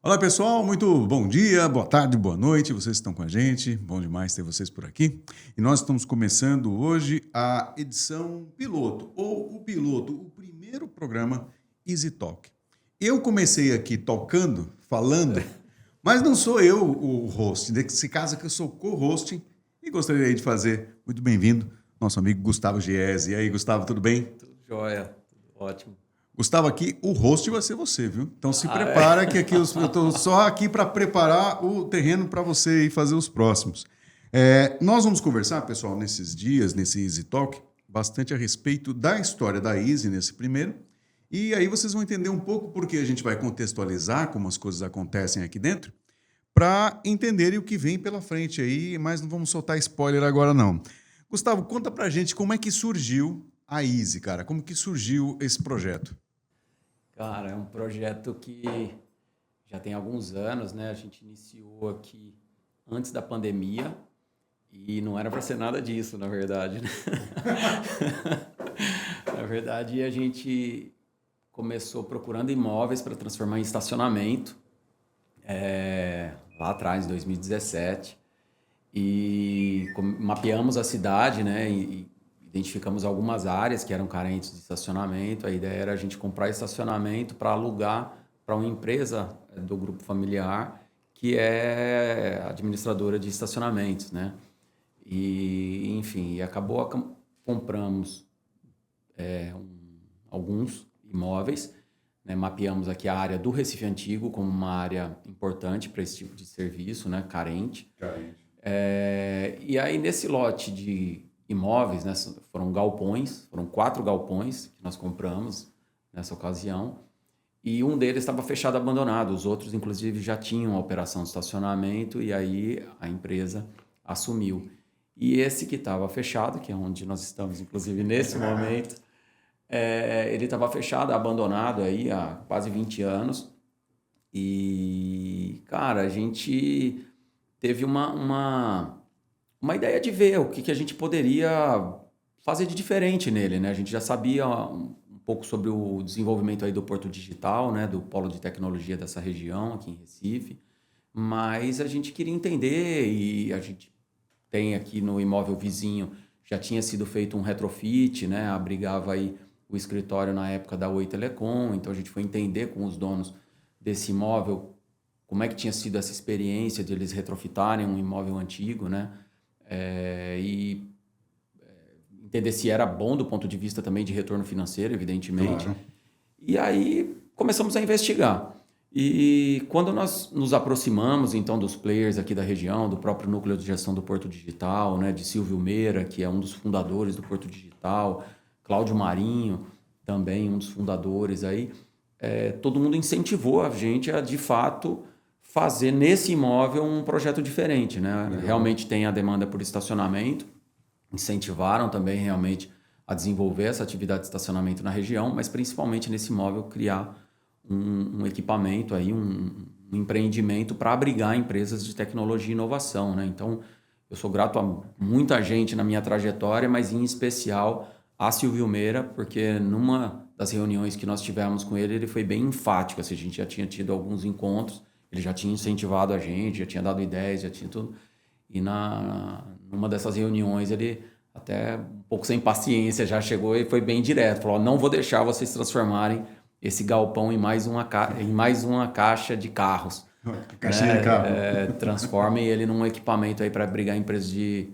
Olá pessoal, muito bom dia, boa tarde, boa noite, vocês estão com a gente, bom demais ter vocês por aqui. E nós estamos começando hoje a edição piloto, ou o piloto, o primeiro programa Easy Talk. Eu comecei aqui tocando, falando, mas não sou eu o host, nesse caso aqui eu sou co-host e gostaria de fazer, muito bem-vindo, nosso amigo Gustavo Giese. E aí, Gustavo, tudo bem? Tudo jóia, tudo ótimo. Gustavo, aqui o host vai ser você, viu? Então se Ah, prepara que é? aqui eu estou só aqui para preparar o terreno para você ir fazer os próximos. Nós vamos conversar, pessoal, nesses dias, nesse Easy Talk, bastante a respeito da história da Easy nesse primeiro. E aí vocês vão entender um pouco porque a gente vai contextualizar como as coisas acontecem aqui dentro, para entenderem o que vem pela frente aí, mas não vamos soltar spoiler agora não. Gustavo, conta pra gente como é que surgiu a Easy, cara. Como que surgiu esse projeto? Cara, é um projeto que já tem alguns anos, né? A gente iniciou aqui antes da pandemia e não era para ser nada disso, na verdade, né? Na verdade, a gente começou procurando imóveis para transformar em estacionamento, lá atrás, em 2017, e mapeamos a cidade, né? E identificamos algumas áreas que eram carentes de estacionamento. A ideia era a gente comprar estacionamento para alugar para uma empresa do grupo familiar que é administradora de estacionamentos, né? E, enfim, compramos alguns imóveis, né? Mapeamos aqui a área do Recife Antigo como uma área importante para esse tipo de serviço, né? Carente. E aí, nesse lote de imóveis, né, foram 4 galpões que nós compramos nessa ocasião, e um deles estava fechado, abandonado. Os outros, inclusive, já tinham a operação de estacionamento, e aí a empresa assumiu. E esse que estava fechado, que é onde nós estamos, inclusive, nesse momento, ele estava fechado, abandonado aí há quase 20 anos. E, cara, a gente teve uma ideia de ver o que a gente poderia fazer de diferente nele, né? A gente já sabia um pouco sobre o desenvolvimento aí do Porto Digital, né? Do polo de tecnologia dessa região aqui em Recife, mas a gente queria entender, e a gente tem aqui no imóvel vizinho, já tinha sido feito um retrofit, né? Abrigava aí o escritório na época da Oi Telecom, então a gente foi entender com os donos desse imóvel como é que tinha sido essa experiência de eles retrofitarem um imóvel antigo, né? E entender se era bom do ponto de vista também de retorno financeiro, evidentemente. Claro. E aí começamos a investigar. E quando nós nos aproximamos, então, dos players aqui da região, do próprio núcleo de gestão do Porto Digital, né, de Silvio Meira, que é um dos fundadores do Porto Digital, Cláudio Marinho, também um dos fundadores aí, todo mundo incentivou a gente a, de fato, fazer nesse imóvel um projeto diferente, né? Legal. Realmente tem a demanda por estacionamento, incentivaram também realmente a desenvolver essa atividade de estacionamento na região, mas principalmente nesse imóvel criar um equipamento aí, um empreendimento para abrigar empresas de tecnologia e inovação, né? Então, eu sou grato a muita gente na minha trajetória, mas em especial a Silvio Meira, porque numa das reuniões que nós tivemos com ele, ele foi bem enfático, assim, a gente já tinha tido alguns encontros, ele já tinha incentivado a gente, já tinha dado ideias, já tinha tudo. E numa dessas reuniões, ele até um pouco sem paciência já chegou e foi bem direto. Falou, não vou deixar vocês transformarem esse galpão em mais uma caixa de carros. Caixinha de carro. Transformem ele num equipamento aí para abrigar empresas de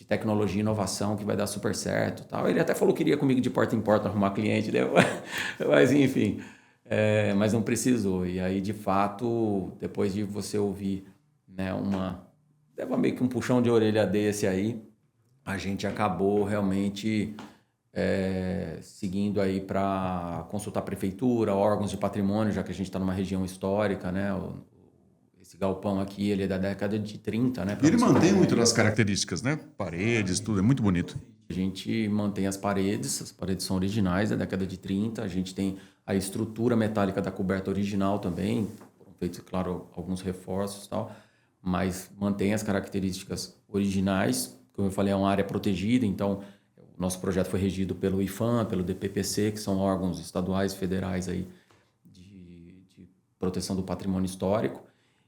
tecnologia e inovação que vai dar super certo. Tal. Ele até falou que iria comigo de porta em porta arrumar cliente, né? Mas enfim... mas não precisou. E aí, de fato, depois de você ouvir, né, leva meio que um puxão de orelha desse aí, a gente acabou realmente seguindo aí para consultar a prefeitura, órgãos de patrimônio, já que a gente está numa região histórica, né? Esse galpão aqui, ele é da década de 30, né? E ele mantém muito das características, né? Paredes, tudo, é muito bonito. A gente mantém as paredes são originais da década de 30, a gente tem a estrutura metálica da coberta original também, foram feitos, claro, alguns reforços e tal, mas mantém as características originais. Como eu falei, é uma área protegida, então o nosso projeto foi regido pelo IPHAN, pelo DPPC, que são órgãos estaduais, federais aí de proteção do patrimônio histórico.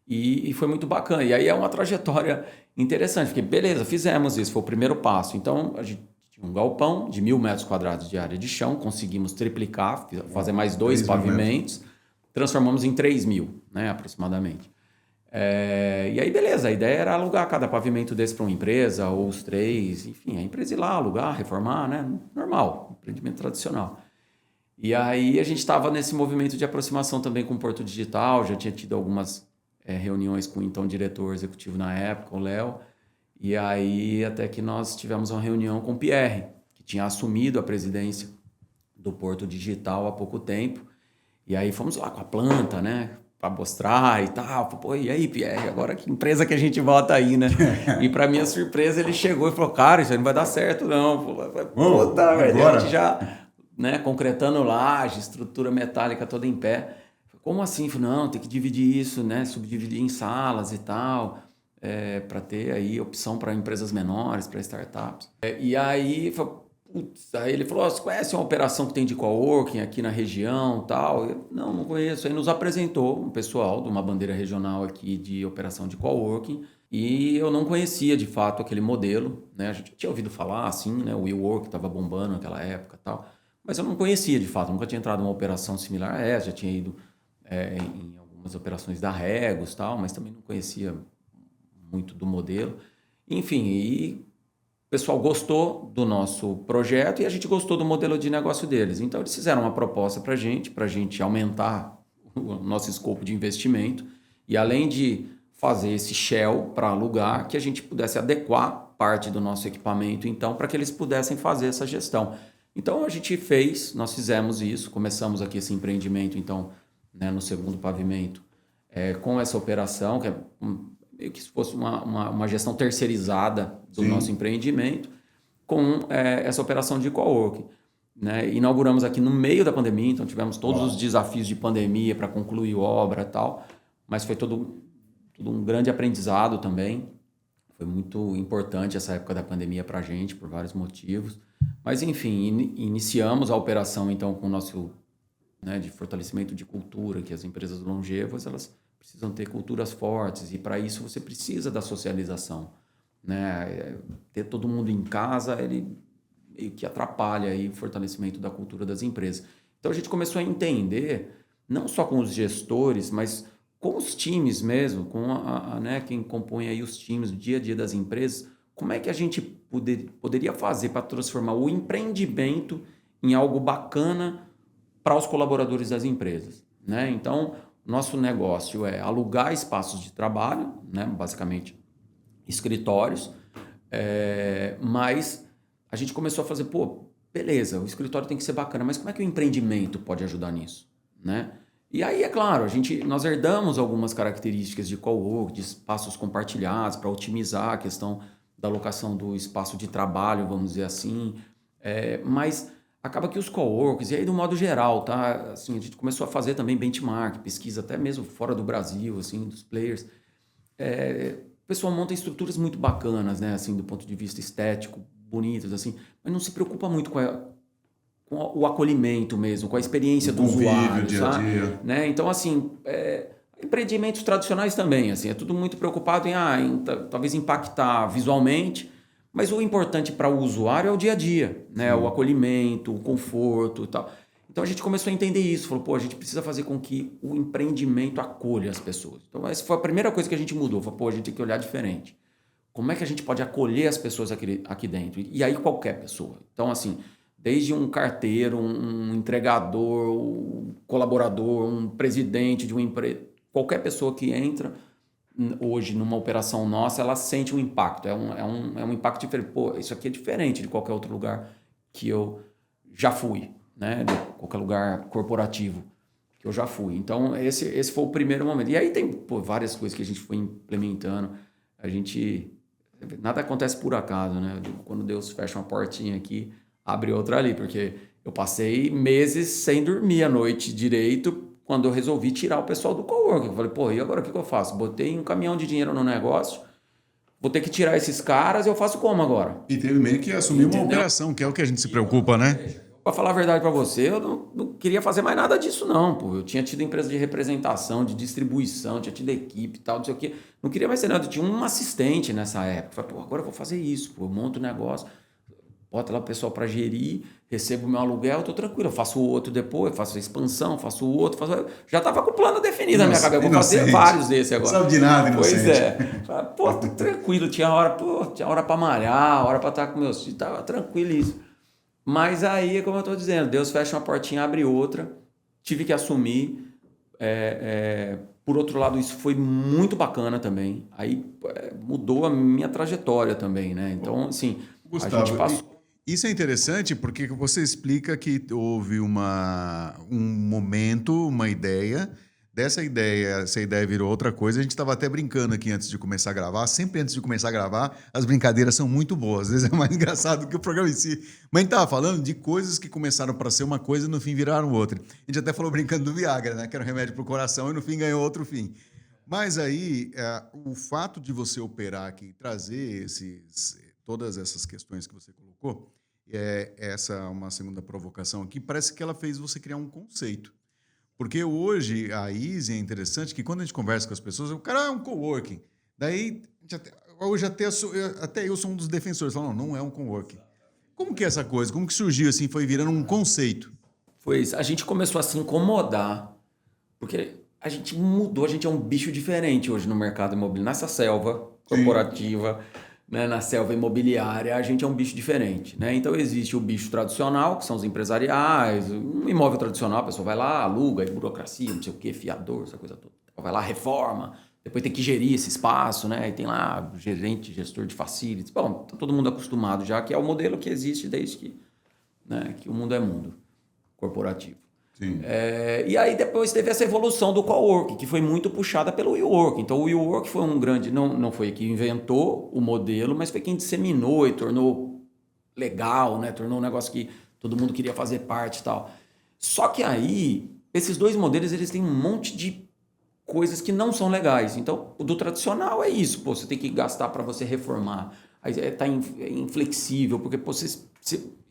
E foi muito bacana. E aí é uma trajetória interessante, porque beleza, fizemos isso, foi o primeiro passo. Então, a gente tinha um galpão de 1.000 metros quadrados de área de chão, conseguimos triplicar, fazer mais 2 pavimentos, transformamos em 3.000, né, aproximadamente. E aí, beleza, a ideia era alugar cada pavimento desse para uma empresa, ou os 3, enfim, a empresa ir lá, alugar, reformar, né, normal, empreendimento tradicional. E aí a gente estava nesse movimento de aproximação também com o Porto Digital, já tinha tido algumas reuniões com o então diretor executivo na época, o Léo, e aí até que nós tivemos uma reunião com o Pierre, que tinha assumido a presidência do Porto Digital há pouco tempo, e aí fomos lá com a planta, né, para mostrar e tal, pô, e aí Pierre, agora que empresa que a gente bota aí, né? E para minha surpresa ele chegou e falou, cara, isso aí não vai dar certo não, puta, velho, a gente já, né, concretando laje, estrutura metálica toda em pé. Como assim? Falei, não, tem que dividir isso, né? Subdividir em salas e tal, para ter aí opção para empresas menores, para startups. E aí, aí ele falou, você conhece uma operação que tem de coworking aqui na região e tal? Eu, não conheço. Aí nos apresentou um pessoal de uma bandeira regional aqui de operação de coworking e eu não conhecia de fato aquele modelo, né? A gente tinha ouvido falar assim, né? O WeWork estava bombando naquela época e tal, mas eu não conhecia de fato, nunca tinha entrado numa operação similar a essa, já tinha ido em algumas operações da Regos e tal, mas também não conhecia muito do modelo. Enfim, e o pessoal gostou do nosso projeto e a gente gostou do modelo de negócio deles. Então, eles fizeram uma proposta para a gente aumentar o nosso escopo de investimento e, além de fazer esse shell para alugar, que a gente pudesse adequar parte do nosso equipamento, então, para que eles pudessem fazer essa gestão. Então, nós fizemos isso, começamos aqui esse empreendimento, então, né, no segundo pavimento, com essa operação, que é meio que se fosse uma gestão terceirizada do nosso empreendimento, com essa operação de coworking. Né? Inauguramos aqui no meio da pandemia, então tivemos todos os desafios de pandemia para concluir obra e tal, mas foi todo um grande aprendizado também. Foi muito importante essa época da pandemia para a gente, por vários motivos. Mas, enfim, iniciamos a operação, então, com o nosso... Né, de fortalecimento de cultura, que as empresas longevas elas precisam ter culturas fortes e para isso você precisa da socialização, né? Ter todo mundo em casa ele meio que atrapalha aí o fortalecimento da cultura das empresas. Então a gente começou a entender não só com os gestores, mas com os times mesmo, com né, quem compõe aí os times do dia a dia das empresas, como é que a gente poderia fazer para transformar o empreendimento em algo bacana para os colaboradores das empresas, né? Então, nosso negócio é alugar espaços de trabalho, né? Basicamente escritórios, mas a gente começou a fazer, beleza, o escritório tem que ser bacana, mas como é que o empreendimento pode ajudar nisso, né? E aí, é claro, nós herdamos algumas características de cowork, de espaços compartilhados para otimizar a questão da alocação do espaço de trabalho, vamos dizer assim, mas acaba que os coworks, e aí do modo geral, tá? Assim, a gente começou a fazer também benchmark, pesquisa até mesmo fora do Brasil, assim, dos players. O pessoal monta estruturas muito bacanas, né? Assim, do ponto de vista estético, bonitas, assim, mas não se preocupa muito com o acolhimento mesmo, com a experiência do usuário, dia a dia. Né? Então, assim, empreendimentos tradicionais também, assim, é tudo muito preocupado em talvez impactar visualmente, mas o importante para o usuário é o dia a dia, né? O acolhimento, o conforto e tal. Então a gente começou a entender isso, falou, a gente precisa fazer com que o empreendimento acolha as pessoas. Então essa foi a primeira coisa que a gente mudou, falou, a gente tem que olhar diferente. Como é que a gente pode acolher as pessoas aqui dentro? E aí qualquer pessoa. Então assim, desde um carteiro, um entregador, um colaborador, um presidente de uma empresa, qualquer pessoa que entra hoje numa operação nossa, ela sente um impacto, é um impacto diferente. Isso aqui é diferente de qualquer outro lugar que eu já fui, né? De qualquer lugar corporativo que eu já fui. Então, esse foi o primeiro momento. E aí tem várias coisas que a gente foi implementando. Nada acontece por acaso, né? Quando Deus fecha uma portinha aqui, abre outra ali, porque eu passei meses sem dormir à noite direito, quando eu resolvi tirar o pessoal do coworking. Eu falei, e agora o que eu faço? Botei um caminhão de dinheiro no negócio, vou ter que tirar esses caras, eu faço como agora? E teve meio que assumir uma operação, que é o que a gente se preocupa, né? Pra falar a verdade pra você, eu não queria fazer mais nada disso, não, pô. Eu tinha tido empresa de representação, de distribuição, tinha tido equipe e tal, não sei o quê. Não queria mais ser nada. Eu tinha um assistente nessa época. Falei, pô, agora eu vou fazer isso, pô. Eu monto o negócio, boto lá o pessoal pra gerir, recebo o meu aluguel, eu tô tranquilo. Eu faço o outro depois, faço a expansão, faço o outro, faço... Já tava com o plano definido na minha cabeça. Eu vou fazer vários desses agora. Não sabe de nada, inocente. Pois é. Falei, pô, tô tranquilo. Tinha hora pra malhar, hora pra estar com meus filhos. Tava tranquilo isso. Mas aí, como eu estou dizendo, Deus fecha uma portinha, abre outra, tive que assumir. Por outro lado, isso foi muito bacana também. Aí mudou a minha trajetória também, né? Então, assim, Gustavo, a gente passou... Isso é interessante porque você explica que houve um momento, uma ideia. Essa ideia virou outra coisa. A gente estava até brincando aqui antes de começar a gravar. Sempre antes de começar a gravar, as brincadeiras são muito boas. Às vezes é mais engraçado do que o programa em si. Mas a gente estava falando de coisas que começaram para ser uma coisa e no fim viraram outra. A gente até falou brincando do Viagra, né? Que era um remédio para o coração e no fim ganhou outro fim. Mas aí, o fato de você operar aqui, trazer todas essas questões que você colocou, essa é uma segunda provocação aqui, parece que ela fez você criar um conceito. Porque hoje a Easy é interessante que quando a gente conversa com as pessoas, o cara é um coworking. Daí, hoje até eu sou um dos defensores. Falo, não é um coworking. Como que é essa coisa? Como que surgiu assim? Foi virando um conceito? Foi isso. A gente começou a se incomodar, porque a gente mudou, a gente é um bicho diferente hoje no mercado imobiliário. Nessa selva corporativa, né, na selva imobiliária, a gente é um bicho diferente, né? Então existe o bicho tradicional, que são os empresariais, um imóvel tradicional, a pessoa vai lá, aluga, aí burocracia, não sei o quê, fiador, essa coisa toda. Vai lá, reforma, depois tem que gerir esse espaço, né? E tem lá gerente, gestor de facilities. Bom, tá todo mundo acostumado já, que é o modelo que existe desde que, né, que o mundo é mundo corporativo. Sim. E aí depois teve essa evolução do coworking, que foi muito puxada pelo WeWork. Então o WeWork foi um grande... Não foi quem inventou o modelo, mas foi quem disseminou e tornou legal, né? Tornou um negócio que todo mundo queria fazer parte e tal. Só que aí, esses dois modelos, eles têm um monte de coisas que não são legais. Então, o do tradicional é isso. Pô, você tem que gastar para você reformar. Aí tá inflexível, porque você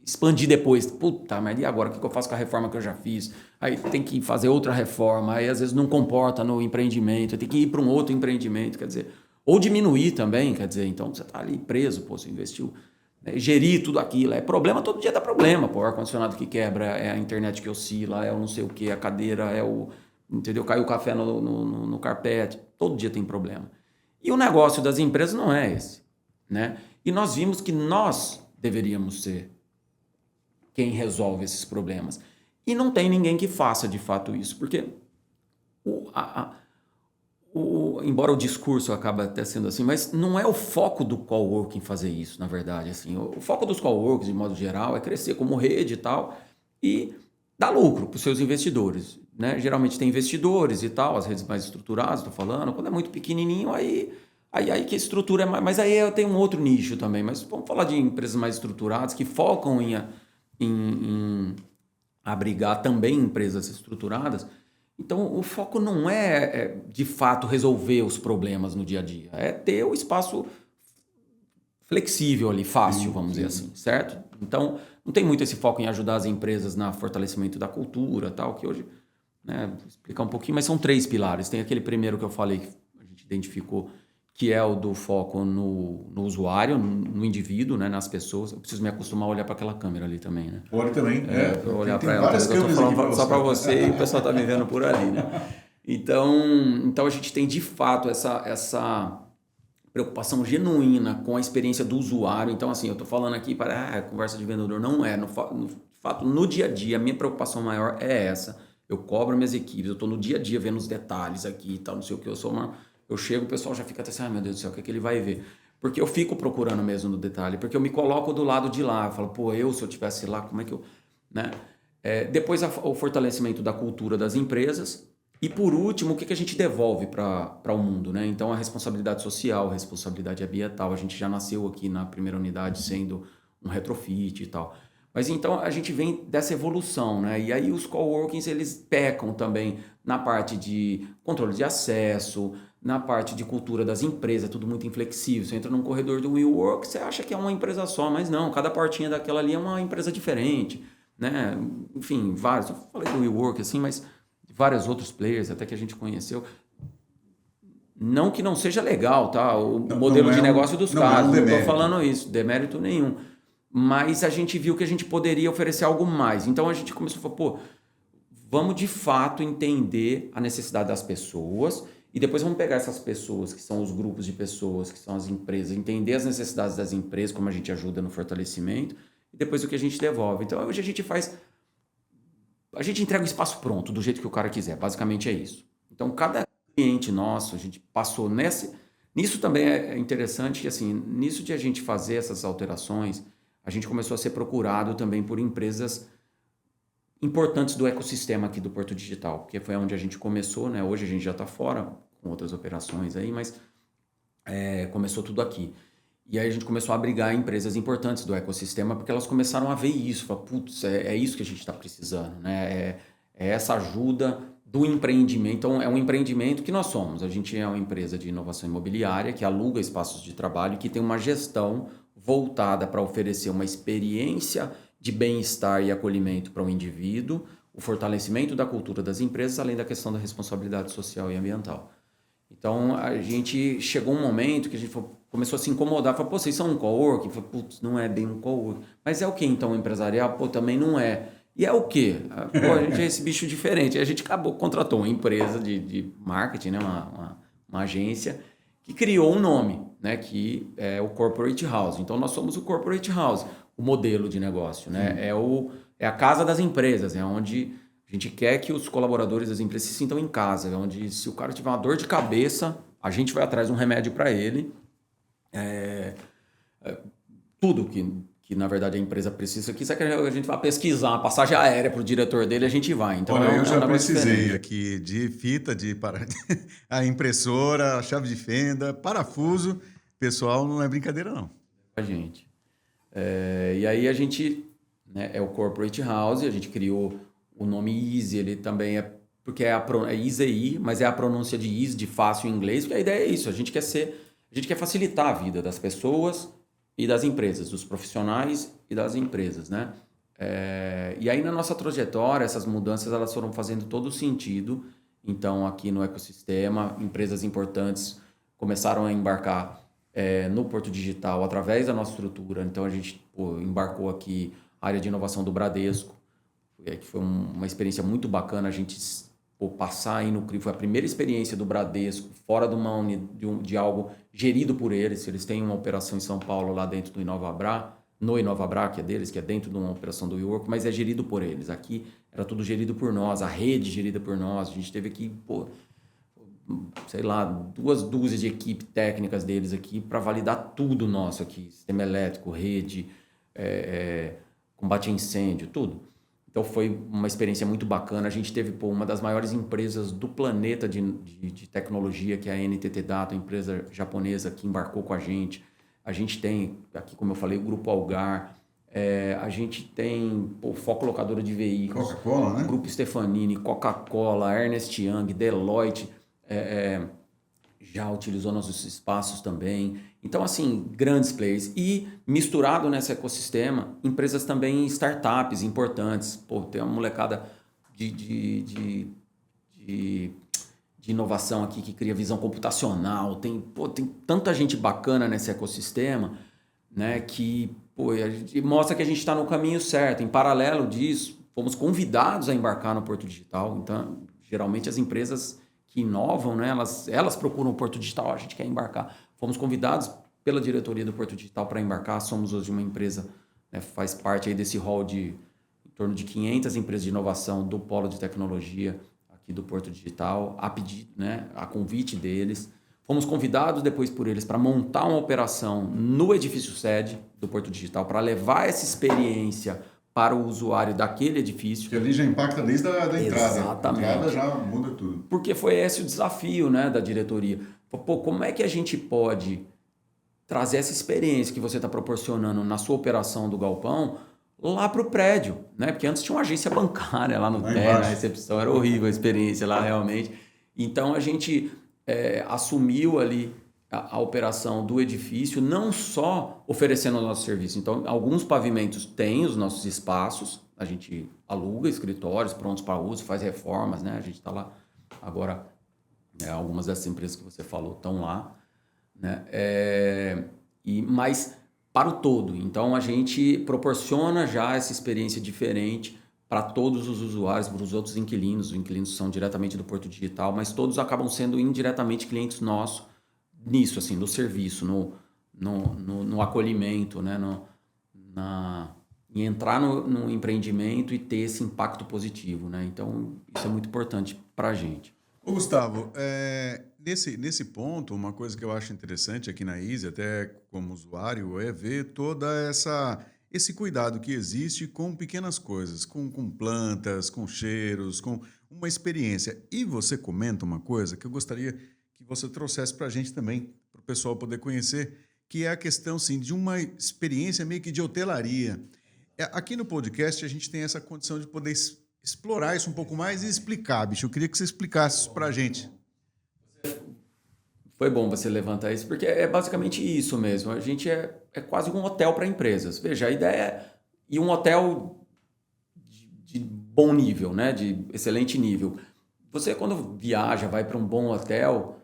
expandir depois. Puta, mas e agora? O que eu faço com a reforma que eu já fiz? Aí tem que fazer outra reforma. Aí às vezes não comporta no empreendimento. Tem que ir para um outro empreendimento, quer dizer. Ou diminuir também, quer dizer. Então você está ali preso, pô, você investiu. Né? Gerir tudo aquilo. É problema, todo dia dá problema. Pô, o ar-condicionado que quebra, é a internet que oscila, é o não sei o que, a cadeira, é o... Entendeu? Caiu o café no carpete. Todo dia tem problema. E o negócio das empresas não é esse, né? E nós vimos que nós deveríamos ser quem resolve esses problemas. E não tem ninguém que faça de fato isso, porque embora o discurso acabe até sendo assim, mas não é o foco do coworking fazer isso, na verdade. Assim, o foco dos coworkings, de modo geral, é crescer como rede e tal, e dar lucro para os seus investidores. Né? Geralmente tem investidores e tal, as redes mais estruturadas, estou falando. Quando é muito pequenininho, aí que a estrutura é mais... Mas aí eu tenho um outro nicho também. Mas vamos falar de empresas mais estruturadas que focam em abrigar também empresas estruturadas. Então, o foco não é de fato resolver os problemas no dia a dia. É ter o espaço flexível ali, fácil, vamos dizer assim, certo? Então, não tem muito esse foco em ajudar as empresas no fortalecimento da cultura, tal, que hoje, né, vou explicar um pouquinho, mas são 3 pilares. Tem aquele primeiro que eu falei, que a gente identificou, que é o do foco no usuário, no indivíduo, né, nas pessoas. Eu preciso me acostumar a olhar para aquela câmera ali também, né? Pode também. Pra olhar para ela. Eu estou falando só para você e o pessoal está me vendo por ali, né? Então a gente tem de fato essa preocupação genuína com a experiência do usuário. Então, assim, eu estou falando aqui para conversa de vendedor, não é. No fato, no dia a dia, a minha preocupação maior é essa. Eu cobro minhas equipes, eu estou no dia a dia vendo os detalhes aqui e tal, não sei o que. Eu chego, o pessoal já fica até assim, meu Deus do céu, o que é que ele vai ver? Porque eu fico procurando mesmo no detalhe, porque eu me coloco do lado de lá. Eu falo, pô, se eu estivesse lá, como é que eu... Né? Depois, o fortalecimento da cultura das empresas. E, por último, o que a gente devolve para o mundo? Né? Então, a responsabilidade social, a responsabilidade ambiental. A gente já nasceu aqui na primeira unidade sendo um retrofit e tal. Mas, então, a gente vem dessa evolução. Né? E aí, os coworkings, eles pecam também na parte de controle de acesso, na parte de cultura das empresas, tudo muito inflexível. Você entra num corredor do WeWork, você acha que é uma empresa só, mas não, cada portinha daquela ali é uma empresa diferente. né? Enfim, vários. Eu falei do WeWork, assim, mas vários outros players até que a gente conheceu. Não que não seja legal, tá? O modelo de negócio dos caras, não estou falando isso, demérito nenhum. Mas a gente viu que a gente poderia oferecer algo mais. Então a gente começou a falar, pô, vamos de fato entender a necessidade das pessoas e depois vamos pegar essas pessoas, que são os grupos de pessoas, que são as empresas, entender as necessidades das empresas, como a gente ajuda no fortalecimento, e depois o que a gente devolve. Então hoje a gente faz... A gente entrega o espaço pronto, do jeito que o cara quiser. Basicamente é isso. Então cada cliente nosso, a gente passou nisso também é interessante que assim, nisso de a gente fazer essas alterações, a gente começou a ser procurado também por empresas importantes do ecossistema aqui do Porto Digital, porque foi onde a gente começou, né? Hoje a gente já está fora com outras operações aí, mas começou tudo aqui. E aí a gente começou a abrigar empresas importantes do ecossistema, porque elas começaram a ver isso, falar, putz, é isso que a gente está precisando, né? É essa ajuda do empreendimento. Então, é um empreendimento que nós somos. A gente é uma empresa de inovação imobiliária que aluga espaços de trabalho e que tem uma gestão voltada para oferecer uma experiência de bem-estar e acolhimento para o indivíduo, o fortalecimento da cultura das empresas, além da questão da responsabilidade social e ambiental. Então, a gente chegou um momento que a gente começou a se incomodar, falou, pô, vocês são um coworking? Falei, putz, não é bem um coworking. Mas é o que então, empresarial? Pô, também não é. E é o quê? Pô, a gente é esse bicho diferente. E a gente contratou uma empresa de marketing, né? Uma agência, que criou um nome, né? Que é o Corporate House. Então, nós somos o Corporate House, o modelo de negócio, né? É a casa das empresas, é onde a gente quer que os colaboradores das empresas se sintam em casa, é onde se o cara tiver uma dor de cabeça, a gente vai atrás de um remédio para ele. Tudo que na verdade a empresa precisa, que isso é que a gente vai pesquisar, a passagem aérea para o diretor dele, a gente vai. Então, olha, eu já precisei aqui de fita, a impressora, a chave de fenda, parafuso. Pessoal, não é brincadeira, não. A gente. E aí a gente, né, é o Corporate House, a gente criou o nome Easy, ele também porque é Easy, mas é a pronúncia de easy, de fácil em inglês, porque a ideia é isso, a gente quer facilitar a vida das pessoas e das empresas, dos profissionais e das empresas, né? E aí na nossa trajetória, essas mudanças elas foram fazendo todo sentido. Então aqui no ecossistema, empresas importantes começaram a embarcar no Porto Digital através da nossa estrutura. Então a gente embarcou aqui a área de inovação do Bradesco, que foi uma experiência muito bacana. A gente passar aí no CRI, foi a primeira experiência do Bradesco fora de algo gerido por eles. Eles têm uma operação em São Paulo lá dentro do Inovabra, no Inovabra, que é deles, que é dentro de uma operação do WeWork, mas é gerido por eles. Aqui era tudo gerido por nós, a rede gerida por nós. A gente teve aqui, sei lá, 2 dúzias de equipe técnicas deles aqui para validar tudo nosso aqui, sistema elétrico, rede, combate a incêndio, tudo. Então foi uma experiência muito bacana. A gente teve uma das maiores empresas do planeta de tecnologia, que é a NTT Data, a empresa japonesa que embarcou com a gente. A gente tem, aqui como eu falei, o Grupo Algar. A gente tem Foco Locadora de Veículos. Coca-Cola, né? Grupo Stefanini, Coca-Cola, Ernst Young, Deloitte. Já utilizou nossos espaços também. Então, assim, grandes players. E misturado nesse ecossistema, empresas também, startups importantes. Tem uma molecada de inovação aqui que cria visão computacional. Tem tanta gente bacana nesse ecossistema, né, que a gente mostra que a gente está no caminho certo. Em paralelo disso, fomos convidados a embarcar no Porto Digital. Então, geralmente as empresas que inovam, né, elas procuram o Porto Digital, a gente quer embarcar. Fomos convidados pela diretoria do Porto Digital para embarcar. Somos hoje uma empresa, né, faz parte aí desse hall de em torno de 500 empresas de inovação do polo de tecnologia aqui do Porto Digital, a pedido, né, a convite deles. Fomos convidados depois por eles para montar uma operação no edifício sede do Porto Digital para levar essa experiência para o usuário daquele edifício. Que ali já impacta desde a entrada. Exatamente. A entrada já muda tudo. Porque foi esse o desafio, né, da diretoria. Como é que a gente pode trazer essa experiência que você está proporcionando na sua operação do galpão lá para o prédio, né? Porque antes tinha uma agência bancária lá no térreo, na recepção, era horrível a experiência lá realmente. Então a gente assumiu ali a operação do edifício, não só oferecendo o nosso serviço. Então, alguns pavimentos têm os nossos espaços, a gente aluga escritórios prontos para uso, faz reformas, né? A gente está lá agora, algumas dessas empresas que você falou estão lá, né? Mas para o todo. Então, a gente proporciona já essa experiência diferente para todos os usuários, para os outros inquilinos. Os inquilinos são diretamente do Porto Digital, mas todos acabam sendo indiretamente clientes nossos nisso, assim, no serviço, no acolhimento, né? Em entrar no empreendimento e ter esse impacto positivo, né? Então, isso é muito importante para a gente. Ô, Gustavo, nesse ponto, uma coisa que eu acho interessante aqui na Easy, até como usuário, é ver toda esse cuidado que existe com pequenas coisas, com plantas, com cheiros, com uma experiência. E você comenta uma coisa que eu gostaria que você trouxesse para a gente também, para o pessoal poder conhecer, que é a questão, sim, de uma experiência meio que de hotelaria. Aqui no podcast a gente tem essa condição de poder explorar isso um pouco mais e explicar, bicho. Eu queria que você explicasse isso pra gente. Foi bom você levantar isso, porque é basicamente isso mesmo. A gente é quase um hotel para empresas. Veja, a ideia é ir um hotel de bom nível, né? De excelente nível. Você, quando viaja, vai para um bom hotel,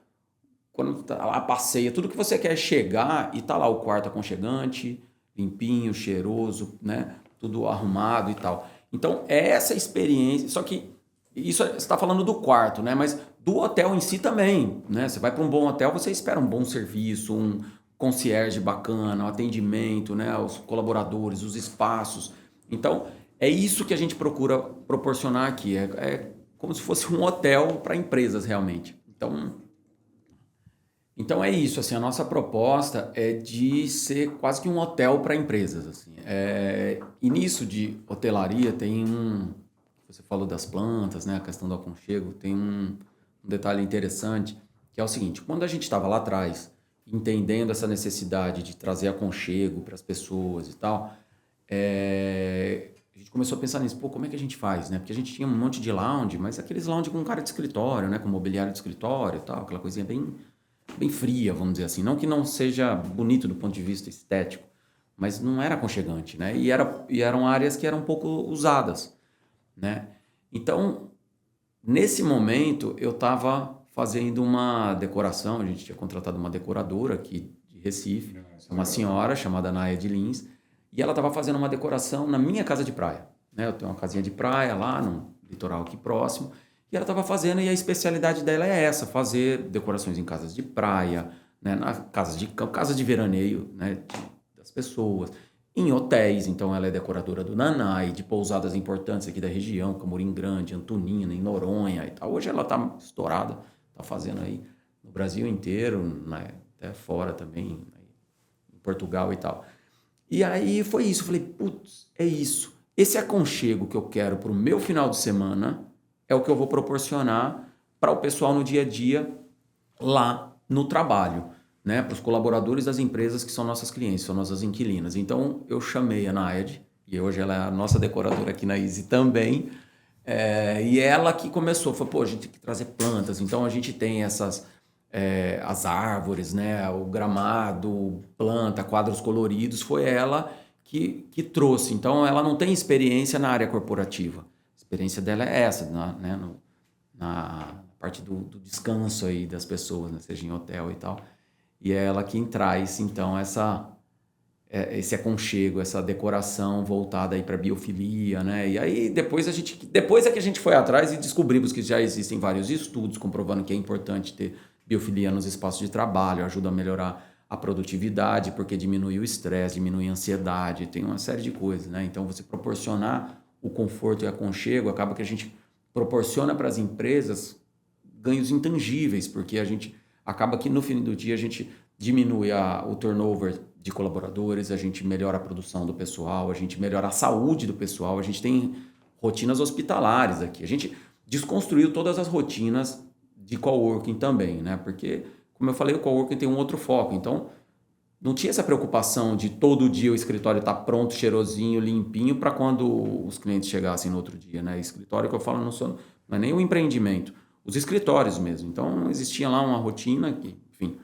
quando tá lá, passeia, tudo que você quer é chegar e tá lá o quarto aconchegante, limpinho, cheiroso, né? Tudo arrumado e tal. Então, é essa experiência, só que isso você está falando do quarto, né? Mas do hotel em si também, né? Você vai para um bom hotel, você espera um bom serviço, um concierge bacana, um atendimento, né? Os colaboradores, os espaços. Então, é isso que a gente procura proporcionar aqui. É como se fosse um hotel para empresas, realmente. Então é isso, assim, a nossa proposta é de ser quase que um hotel para empresas, assim. E nisso de hotelaria tem você falou das plantas, né, a questão do aconchego, tem um detalhe interessante, que é o seguinte: quando a gente estava lá atrás, entendendo essa necessidade de trazer aconchego para as pessoas e tal, a gente começou a pensar nisso, pô, como é que a gente faz, né? Porque a gente tinha um monte de lounge, mas aqueles lounge com cara de escritório, né, com mobiliário de escritório e tal, aquela coisinha bem fria, vamos dizer assim. Não que não seja bonito do ponto de vista estético, mas não era aconchegante, né? E eram áreas que eram um pouco usadas, né? Então, nesse momento, eu estava fazendo uma decoração, a gente tinha contratado uma decoradora aqui de Recife, uma senhora chamada Naia Lins, e ela estava fazendo uma decoração na minha casa de praia, né? Eu tenho uma casinha de praia lá no litoral aqui próximo, e ela estava fazendo, e a especialidade dela é essa, fazer decorações em casas de praia, né, casas de campo, casas de veraneio, né, das pessoas, em hotéis. Então ela é decoradora do Nanai, de pousadas importantes aqui da região, Camorim Grande, Antonina, em Noronha e tal. Hoje ela está estourada, está fazendo aí no Brasil inteiro, né, até fora também, em Portugal e tal. E aí foi isso, eu falei, putz, é isso. Esse aconchego que eu quero para o meu final de semana é o que eu vou proporcionar para o pessoal no dia a dia lá no trabalho, né? Para os colaboradores das empresas que são nossas clientes, são nossas inquilinas. Então, eu chamei a Naed, e hoje ela é a nossa decoradora aqui na Easy também, e ela que começou, falou, pô, a gente tem que trazer plantas. Então, a gente tem as árvores, né? O gramado, planta, quadros coloridos, foi ela que trouxe. Então, ela não tem experiência na área corporativa. A experiência dela é essa, né? Na parte do descanso aí das pessoas, né? Seja em hotel e tal. E é ela quem traz, então, esse aconchego, essa decoração voltada aí para biofilia, né? E aí depois é que a gente foi atrás e descobrimos que já existem vários estudos comprovando que é importante ter biofilia nos espaços de trabalho, ajuda a melhorar a produtividade, porque diminui o estresse, diminui a ansiedade, tem uma série de coisas, né? Então, você proporcionar o conforto e aconchego, acaba que a gente proporciona para as empresas ganhos intangíveis, porque a gente acaba que no fim do dia a gente diminui o turnover de colaboradores, a gente melhora a produção do pessoal, a gente melhora a saúde do pessoal, a gente tem rotinas hospitalares aqui. A gente desconstruiu todas as rotinas de coworking também, né? Porque, como eu falei, o coworking tem um outro foco. Então, não tinha essa preocupação de todo dia o escritório estar pronto, cheirosinho, limpinho, para quando os clientes chegassem no outro dia, né? Escritório que eu falo não é nem o empreendimento, os escritórios mesmo. Então, existia lá uma rotina que, enfim,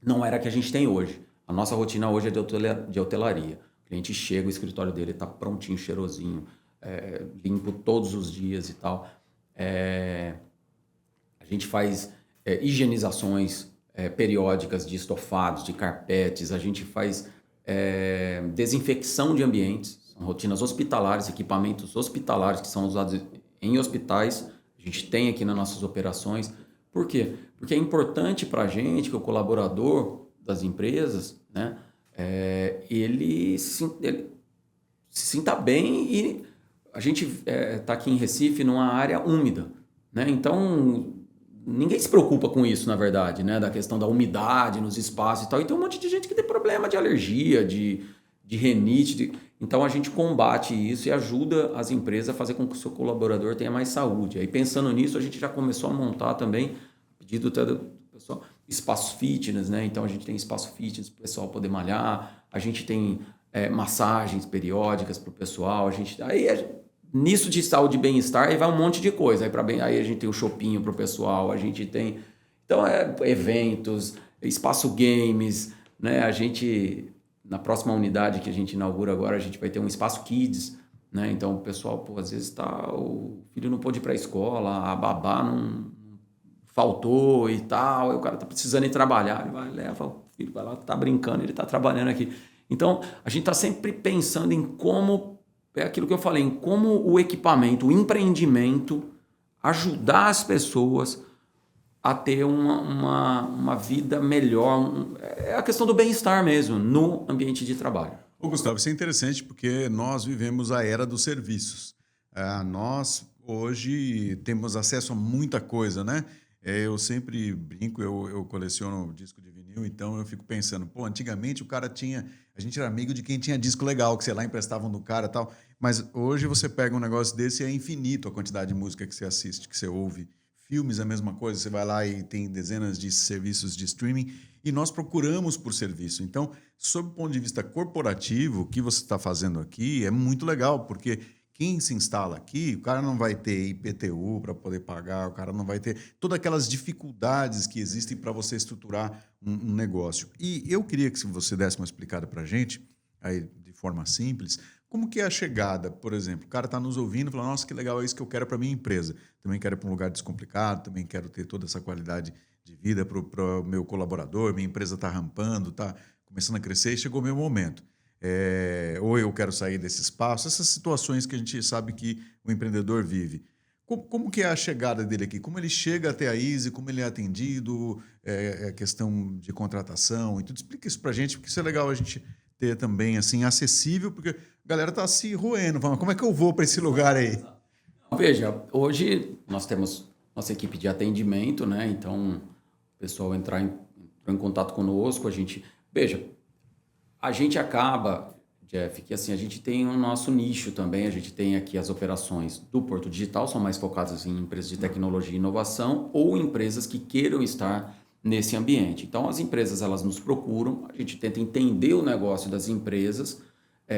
não era a que a gente tem hoje. A nossa rotina hoje é de hotelaria. O cliente chega, o escritório dele está prontinho, cheirosinho, limpo todos os dias e tal. A gente faz higienizações periódicas de estofados, de carpetes, a gente faz desinfecção de ambientes, são rotinas hospitalares, equipamentos hospitalares que são usados em hospitais, a gente tem aqui nas nossas operações. Por quê? Porque é importante para a gente que o colaborador das empresas, né, ele se sinta bem, e a gente está aqui em Recife numa área úmida, né? Então ninguém se preocupa com isso, na verdade, né? Da questão da umidade nos espaços e tal. E tem um monte de gente que tem problema de alergia, de rinite. Então a gente combate isso e ajuda as empresas a fazer com que o seu colaborador tenha mais saúde. Aí pensando nisso, a gente já começou a montar também, pedido até do pessoal, espaços fitness, né? Então a gente tem espaço fitness para o pessoal poder malhar, a gente tem massagens periódicas para o pessoal, nisso de saúde e bem-estar, aí vai um monte de coisa. Aí a gente tem o shopping para o pessoal, a gente tem eventos, espaço games, né? A gente, na próxima unidade que a gente inaugura agora, a gente vai ter um espaço kids, né? Então o pessoal, às vezes o filho não pôde ir para a escola, a babá não faltou e tal, aí o cara tá precisando ir trabalhar, ele vai, leva o filho, vai lá, tá brincando, ele tá trabalhando aqui. Então, a gente tá sempre pensando em como, é aquilo que eu falei, em como o equipamento, o empreendimento, ajudar as pessoas a ter uma vida melhor. É a questão do bem-estar mesmo, no ambiente de trabalho. Ô, Gustavo, isso é interessante porque nós vivemos a era dos serviços. Nós, hoje, temos acesso a muita coisa, né? Eu sempre brinco, eu coleciono disco de vinil, então eu fico pensando, pô, antigamente a gente era amigo de quem tinha disco legal, que sei lá, emprestavam do cara e tal, mas hoje você pega um negócio desse e é infinito a quantidade de música que você assiste, que você ouve. Filmes, a mesma coisa, você vai lá e tem dezenas de serviços de streaming e nós procuramos por serviço. Então, sob o ponto de vista corporativo, o que você está fazendo aqui é muito legal, porque quem se instala aqui, o cara não vai ter IPTU para poder pagar, o cara não vai ter todas aquelas dificuldades que existem para você estruturar um negócio. E eu queria que você desse uma explicada para a gente, aí, de forma simples, como que é a chegada, por exemplo, o cara está nos ouvindo e fala, nossa, que legal, é isso que eu quero para minha empresa. Também quero ir para um lugar descomplicado, também quero ter toda essa qualidade de vida para o meu colaborador, minha empresa está rampando, está começando a crescer e chegou o meu momento. Ou eu quero sair desse espaço, essas situações que a gente sabe que o empreendedor vive. Como que é a chegada dele aqui? Como ele chega até a Easy, como ele é atendido, a questão de contratação e tudo. Explica isso para a gente, porque isso é legal a gente ter também assim acessível, porque a galera está se roendo, falando, como é que eu vou para esse lugar aí? Veja, hoje nós temos nossa equipe de atendimento, né? Então, o pessoal entrou em contato conosco, a gente acaba, Jeff, que assim, a gente tem o nosso nicho também, a gente tem aqui as operações do Porto Digital, são mais focadas em empresas de tecnologia e inovação ou empresas que queiram estar nesse ambiente. Então, as empresas, elas nos procuram, a gente tenta entender o negócio das empresas,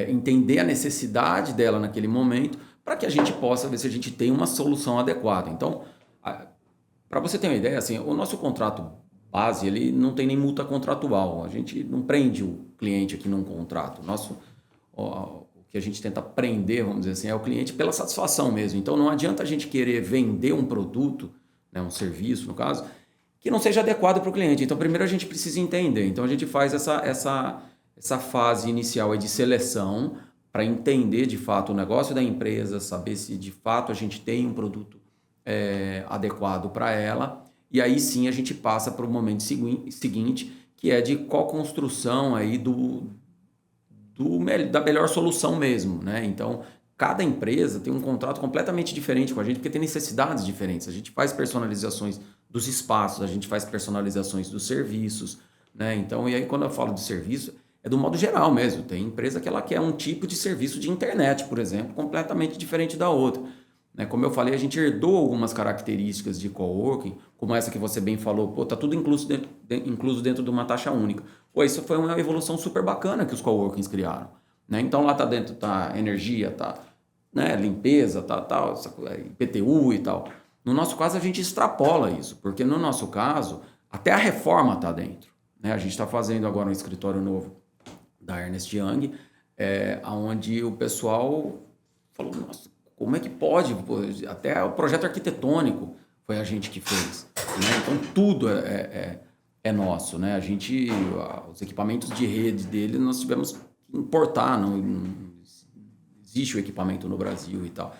entender a necessidade dela naquele momento, para que a gente possa ver se a gente tem uma solução adequada. Então, para você ter uma ideia, assim, o nosso contrato base, ele não tem nem multa contratual. A gente não prende o cliente aqui num contrato. O que a gente tenta prender, vamos dizer assim, é o cliente pela satisfação mesmo. Então, não adianta a gente querer vender um produto, né, um serviço, no caso, que não seja adequado para o cliente. Então, primeiro a gente precisa entender. Então, a gente faz essa fase inicial aí de seleção para entender, de fato, o negócio da empresa, saber se, de fato, a gente tem um produto adequado para ela. E aí sim a gente passa para o momento seguinte, que é de co-construção aí da melhor solução mesmo, né? Então, cada empresa tem um contrato completamente diferente com a gente, porque tem necessidades diferentes. A gente faz personalizações dos espaços, a gente faz personalizações dos serviços, né? Então, e aí quando eu falo de serviço, é do modo geral mesmo. Tem empresa que ela quer um tipo de serviço de internet, por exemplo, completamente diferente da outra. Como eu falei, a gente herdou algumas características de coworking, como essa que você bem falou, tá tudo incluso dentro de uma taxa única. Isso foi uma evolução super bacana que os coworkings criaram, né? Então lá dentro tá energia, né, limpeza, IPTU e tal. No nosso caso, a gente extrapola isso, porque no nosso caso, até a reforma tá dentro, né? A gente está fazendo agora um escritório novo da Ernst Young, onde o pessoal falou, nossa, como é que pode? Pô, até o projeto arquitetônico foi a gente que fez, né? Então, tudo é nosso, né? Os equipamentos de rede dele, nós tivemos que importar, não existe o equipamento no Brasil e tal.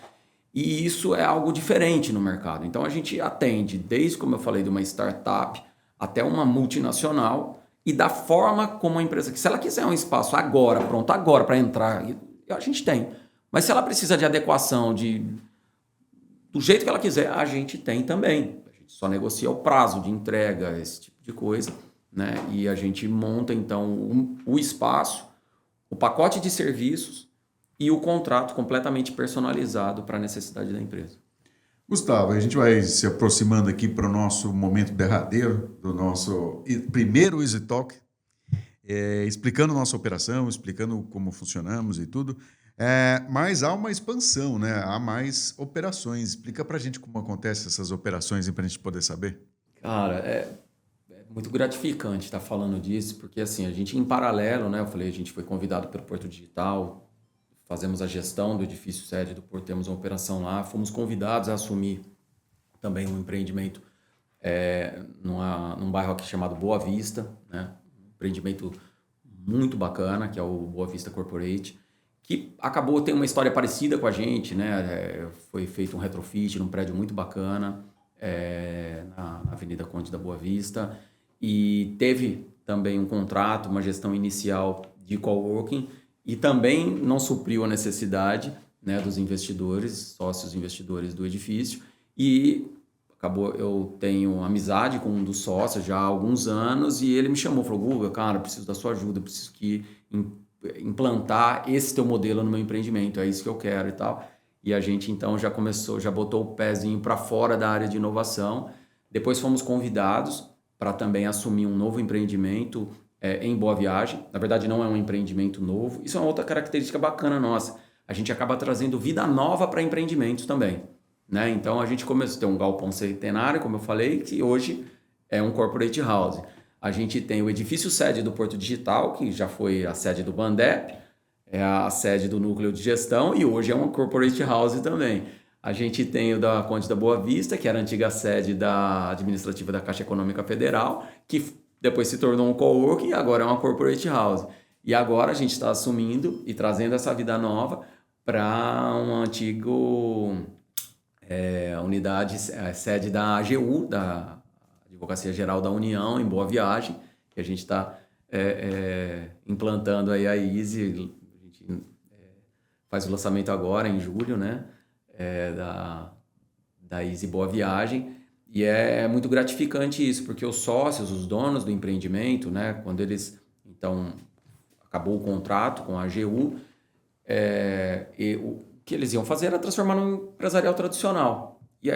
E isso é algo diferente no mercado. Então, a gente atende desde, como eu falei, de uma startup até uma multinacional e da forma como a empresa... Se ela quiser um espaço agora, pronto, agora para entrar, a gente tem. Mas se ela precisa de adequação, do jeito que ela quiser, a gente tem também. A gente só negocia o prazo de entrega, esse tipo de coisa, né? E a gente monta, então, o espaço, o pacote de serviços e o contrato completamente personalizado para a necessidade da empresa. Gustavo, a gente vai se aproximando aqui para o nosso momento derradeiro do nosso primeiro Easy Talk, explicando nossa operação, explicando como funcionamos e tudo. Mas há uma expansão, né? Há mais operações. Explica para a gente como acontecem essas operações para a gente poder saber. Cara, é muito gratificante estar falando disso, porque assim, a gente em paralelo, né? Eu falei, a gente foi convidado pelo Porto Digital, fazemos a gestão do edifício sede do Porto, temos uma operação lá, fomos convidados a assumir também um empreendimento num bairro aqui chamado Boa Vista, né? Um empreendimento muito bacana, que é o Boa Vista Corporate, que acabou tendo uma história parecida com a gente, né? Foi feito um retrofit num prédio muito bacana, na Avenida Conde da Boa Vista, e teve também um contrato, uma gestão inicial de coworking, e também não supriu a necessidade, né, dos investidores, sócios investidores do edifício, e eu tenho amizade com um dos sócios já há alguns anos, e ele me chamou, falou, Guga, cara, eu preciso da sua ajuda, eu preciso implantar esse teu modelo no meu empreendimento, é isso que eu quero e tal. E a gente então já botou o pezinho para fora da área de inovação. Depois fomos convidados para também assumir um novo empreendimento em Boa Viagem. Na verdade, não é um empreendimento novo. Isso é uma outra característica bacana nossa. A gente acaba trazendo vida nova para empreendimentos também, né? Então, a gente começou a ter um galpão centenário, como eu falei, que hoje é um corporate house. A gente tem o edifício sede do Porto Digital, que já foi a sede do Bandep, é a sede do núcleo de gestão e hoje é uma corporate house também. A gente tem o da Conde da Boa Vista, que era a antiga sede administrativa da Caixa Econômica Federal, que depois se tornou um coworking e agora é uma corporate house. E agora a gente está assumindo e trazendo essa vida nova para uma antiga unidade, sede da AGU, da Advocacia Geral da União, em Boa Viagem, que a gente está implantando aí a Easy. Faz o lançamento agora, em julho, né? Da Easy Boa Viagem. E é muito gratificante isso, porque os sócios, os donos do empreendimento, né? Quando eles, então, acabou o contrato com a AGU, o que eles iam fazer era transformar num empresarial tradicional. E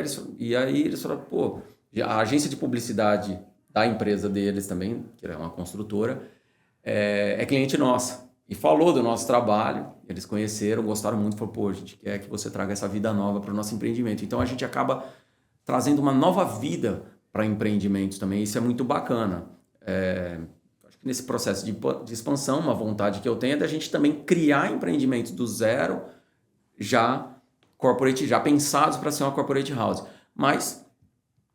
aí eles falaram, pô, a agência de publicidade da empresa deles também, que é uma construtora, é cliente nossa. E falou do nosso trabalho, eles conheceram, gostaram muito, falaram, pô, a gente quer que você traga essa vida nova para o nosso empreendimento. Então, a gente acaba trazendo uma nova vida para empreendimentos também, isso é muito bacana. Acho que nesse processo de expansão, uma vontade que eu tenho é da gente também criar empreendimentos do zero, já pensados para ser uma corporate house. Mas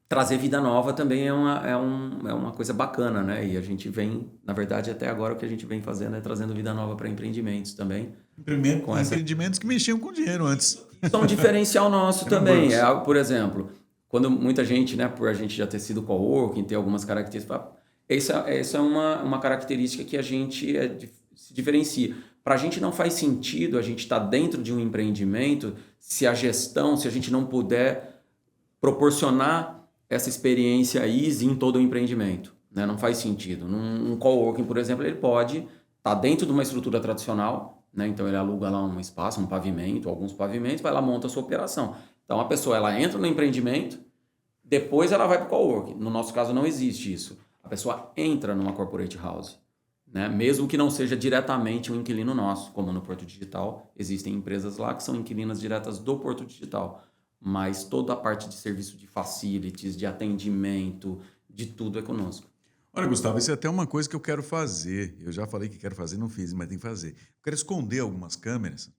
trazer vida nova também é uma coisa bacana, né? E a gente vem, na verdade, até agora o que a gente vem fazendo é trazendo vida nova para empreendimentos também. Empreendimentos que mexiam com dinheiro antes. São um diferencial nosso também. É algo, por exemplo, quando muita gente, né, por a gente já ter sido coworking, ter algumas características, essa é uma característica que a gente se diferencia. Para a gente não faz sentido a gente estar dentro de um empreendimento se a gente não puder proporcionar essa experiência easy em todo o empreendimento, né? Não faz sentido. Num coworking, por exemplo, ele pode estar dentro de uma estrutura tradicional, né? Então ele aluga lá um espaço, um pavimento, alguns pavimentos, vai lá, monta a sua operação. Então a pessoa ela entra no empreendimento, depois ela vai para o coworking. No nosso caso não existe isso. A pessoa entra numa corporate house, né? Mesmo que não seja diretamente um inquilino nosso, como no Porto Digital, existem empresas lá que são inquilinas diretas do Porto Digital. Mas toda a parte de serviço de facilities, de atendimento, de tudo é conosco. Olha, Gustavo, isso é até uma coisa que eu quero fazer. Eu já falei que quero fazer, não fiz, mas tem que fazer. Eu quero esconder algumas câmeras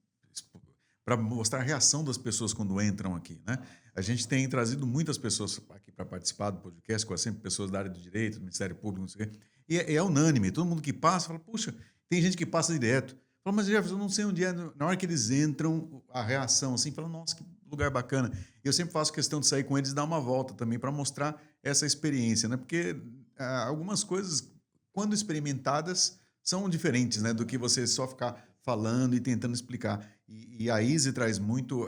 para mostrar a reação das pessoas quando entram aqui, né? A gente tem trazido muitas pessoas aqui para participar do podcast, quase sempre pessoas da área do direito, do Ministério Público, não sei o quê. E é unânime. Todo mundo que passa fala, puxa, tem gente que passa direto. Fala, mas Jefferson, eu não sei onde é. Na hora que eles entram, a reação assim, fala, nossa, que lugar bacana. E eu sempre faço questão de sair com eles e dar uma volta também para mostrar essa experiência, né? Porque algumas coisas, quando experimentadas, são diferentes, né? Do que você só ficar falando e tentando explicar. E a Easy traz muito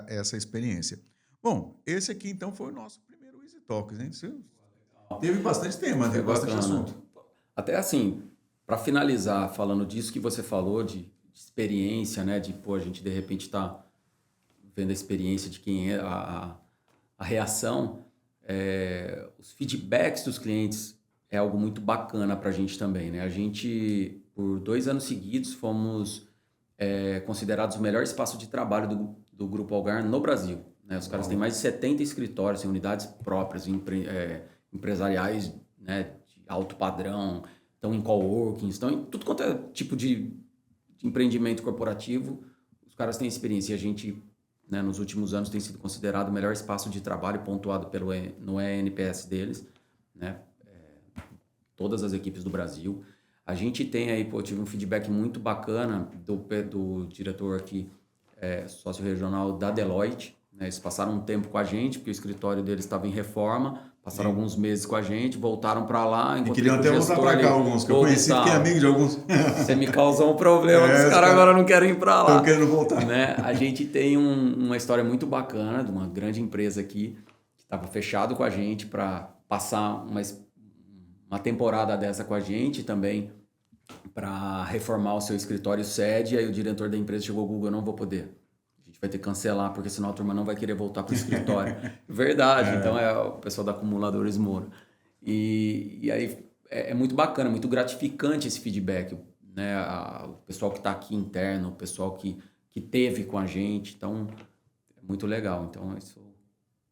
essa experiência. Bom, esse aqui, então, foi o nosso primeiro Easy Talks, hein? Teve bastante tema, teve bastante assunto. Até assim, para finalizar, falando disso que você falou, de experiência, né? De, pô, a gente, de repente, tá vendo a experiência de quem é a reação. Os feedbacks dos clientes é algo muito bacana para a gente também, né? A gente, por 2 anos seguidos, fomos considerados o melhor espaço de trabalho do Grupo Algar no Brasil. Né? Os caras têm mais de 70 escritórios, têm unidades próprias, empresariais, né, de alto padrão, estão em coworkings, estão em tudo quanto é tipo de empreendimento corporativo. Os caras têm experiência e a gente, né, nos últimos anos, tem sido considerado o melhor espaço de trabalho, pontuado no NPS deles, né? Todas as equipes do Brasil. A gente tem aí, tive um feedback muito bacana do diretor aqui, sócio regional da Deloitte. Né? Eles passaram um tempo com a gente, porque o escritório deles estava em reforma, passaram alguns meses com a gente, voltaram para lá. E queriam até voltar para cá alguns, que eu conheci, fiquei amigo de alguns. Você me causou um problema, os caras agora não querem ir para lá. Estão querendo voltar. Né? A gente tem uma história muito bacana de uma grande empresa aqui, que estava fechado com a gente para passar uma temporada dessa com a gente também, para reformar o seu escritório sede. Aí o diretor da empresa chegou, Google, eu não vou poder. A gente vai ter que cancelar, porque senão a turma não vai querer voltar para o escritório. Verdade. Então é o pessoal da Acumuladores Moura. E aí é muito bacana, muito gratificante esse feedback. Né? O pessoal que está aqui interno, o pessoal que teve com a gente. Então é muito legal. Então isso...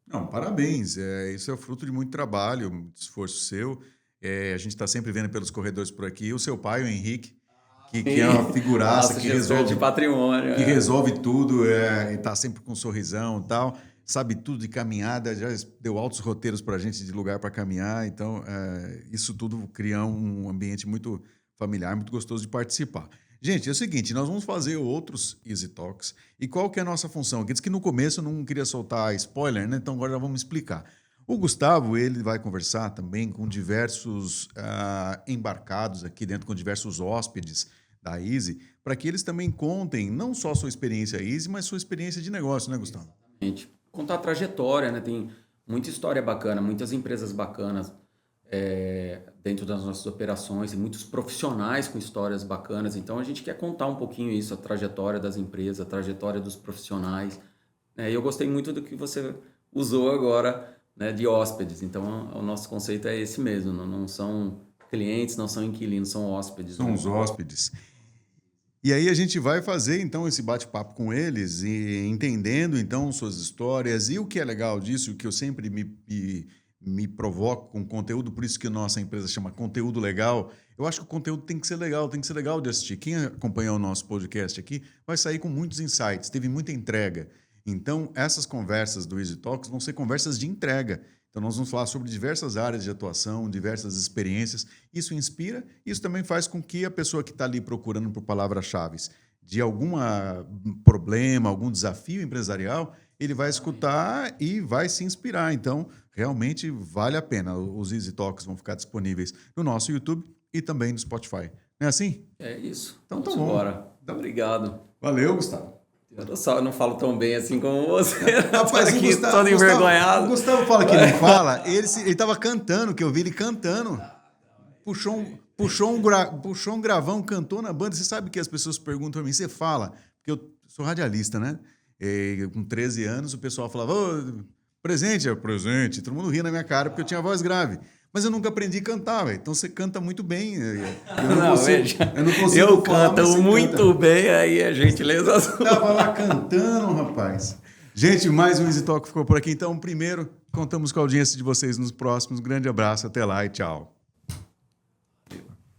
Não, parabéns. Isso é fruto de muito trabalho, muito esforço seu. A gente está sempre vendo pelos corredores por aqui. O seu pai, o Henrique, que é uma figuraça, que resolve de patrimônio, que resolve tudo, está sempre com um sorrisão e tal, sabe tudo de caminhada, já deu altos roteiros para a gente de lugar para caminhar. Então, isso tudo cria um ambiente muito familiar, muito gostoso de participar. Gente, é o seguinte, nós vamos fazer outros Easy Talks. E qual que é a nossa função? Aqui diz que no começo eu não queria soltar spoiler, né? Então agora já vamos explicar. O Gustavo, ele vai conversar também com diversos embarcados aqui dentro, com diversos hóspedes da Easy, para que eles também contem não só sua experiência Easy, mas sua experiência de negócio, né, Gustavo? Exatamente. Contar a trajetória, né? Tem muita história bacana, muitas empresas bacanas dentro das nossas operações, e muitos profissionais com histórias bacanas. Então, a gente quer contar um pouquinho isso, a trajetória das empresas, a trajetória dos profissionais. E eu gostei muito do que você usou agora, né, de hóspedes. Então, o nosso conceito é esse mesmo. Não são clientes, não são inquilinos, são hóspedes. São os hóspedes. E aí a gente vai fazer, então, esse bate-papo com eles, e entendendo, então, suas histórias. E o que é legal disso, o que eu sempre me provoco com conteúdo, por isso que a nossa empresa chama Conteúdo Legal. Eu acho que o conteúdo tem que ser legal de assistir. Quem acompanhar o nosso podcast aqui vai sair com muitos insights, teve muita entrega. Então, essas conversas do Easy Talks vão ser conversas de entrega. Então, nós vamos falar sobre diversas áreas de atuação, diversas experiências. Isso inspira, isso também faz com que a pessoa que está ali procurando por palavras-chave de algum problema, algum desafio empresarial, ele vai escutar e vai se inspirar. Então, realmente vale a pena. Os Easy Talks vão ficar disponíveis no nosso YouTube e também no Spotify. Não é assim? É isso. Então, tá bom. Embora. Obrigado. Valeu, Gustavo. Eu não falo tão bem assim como você. Rapaz, aqui Gustavo, todo envergonhado. O Gustavo fala que não fala. Ele estava cantando, que eu vi ele cantando. Puxou um gravão, cantou na banda. Você sabe que as pessoas perguntam para mim, você fala? Porque eu sou radialista, né? E, com 13 anos, o pessoal falava, presente. Todo mundo ria na minha cara porque eu tinha voz grave. Mas eu nunca aprendi a cantar, velho. Então você canta muito bem. Eu canto muito bem, aí é gentileza. Tava lá cantando, rapaz. Gente, mais um Easy Talk ficou por aqui. Então, primeiro, contamos com a audiência de vocês nos próximos. Grande abraço, até lá e tchau.